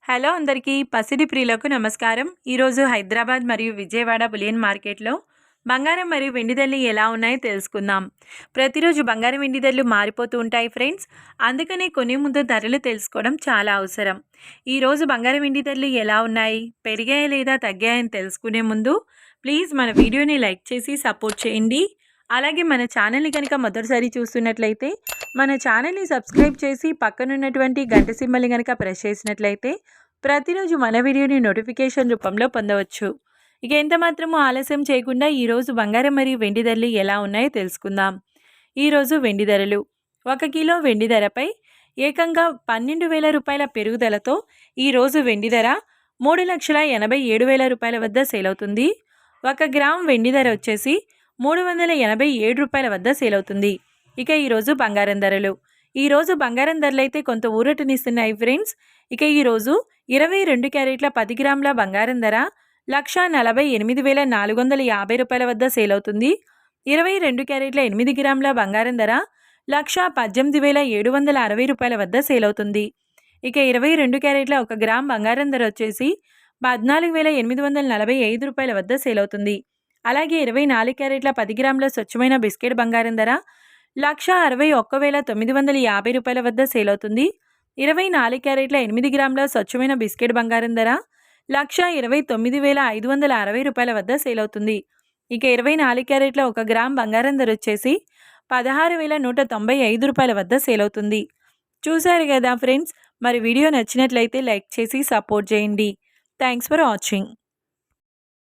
Hello అందరికీ పసిడి ప్రియులకు నమస్కారం. ఈరోజు హైదరాబాద్ మరియు విజయవాడ బులియన్ మార్కెట్లో బంగారం మరియు వెండి ధరలు ఎలా ఉన్నాయో తెలుసుకుందాం. ప్రతిరోజు బంగారం వెండి ధరలు మారిపోతూ ఉంటాయి ఫ్రెండ్స్. అందుకనే కొనే ముందు ధరలు తెలుసుకోవడం చాలా అవసరం. ఈరోజు బంగారం వెండి ధరలు ఎలా ఉన్నాయి, పెరిగాయా లేదా తగ్గాయని తెలుసుకునే ముందు ప్లీజ్ మన వీడియోని లైక్ చేసి సపోర్ట్ చేయండి. అలాగే మన ఛానల్ని కనుక మొదటిసారి చూస్తున్నట్లయితే మన ఛానల్ని సబ్స్క్రైబ్ చేసి పక్కనున్నటువంటి గంట సింబల్ని కనుక ప్రెస్ చేసినట్లయితే ప్రతిరోజు మన వీడియోని నోటిఫికేషన్ రూపంలో పొందవచ్చు. ఇక ఎంత మాత్రమూ ఆలస్యం చేయకుండా ఈరోజు బంగారం మరియు వెండి ధరలు ఎలా ఉన్నాయో తెలుసుకుందాం. ఈరోజు వెండి ధరలు 1 కిలో వెండి ధరపై ఏకంగా 12,000 రూపాయల పెరుగుదలతో ఈరోజు వెండి ధర 3,87,000 రూపాయల వద్ద సేల్ అవుతుంది. 1 గ్రామ్ వెండి ధర వచ్చేసి 387 రూపాయల వద్ద సేల్ అవుతుంది. ఇక ఈరోజు బంగారం ధరలు. ఈరోజు బంగారం ధరలు అయితే కొంత ఊరటనిస్తున్నాయి ఫ్రెండ్స్. ఇక ఈరోజు 22 క్యారెట్ల 10 గ్రాముల బంగారం ధర 1,48,450 రూపాయల వద్ద సేల్ అవుతుంది. 22 క్యారెట్ల 8 గ్రాముల బంగారం ధర 1,18,760 రూపాయల వద్ద సేల్ అవుతుంది. ఇక 22 క్యారెట్ల 1 గ్రామ్ బంగారం ధర వచ్చేసి 14,845 రూపాయల వద్ద సేల్ అవుతుంది. అలాగే 24 క్యారెట్ల 10 గ్రాముల స్వచ్ఛమైన బిస్కెట్ బంగారం ధర 1,61,950 రూపాయల వద్ద సేల్ అవుతుంది. 24 క్యారెట్ల 8 గ్రాముల స్వచ్ఛమైన బిస్కెట్ బంగారం ధర 1,29,560 రూపాయల వద్ద సేల్ అవుతుంది. ఇక 24 క్యారెట్ల 1 గ్రామ్ బంగారం ధర వచ్చేసి 16,195 రూపాయల వద్ద సేల్ అవుతుంది. చూశారు కదా ఫ్రెండ్స్. మరి వీడియో నచ్చినట్లయితే లైక్ చేసి సపోర్ట్ చేయండి. Thanks for watching.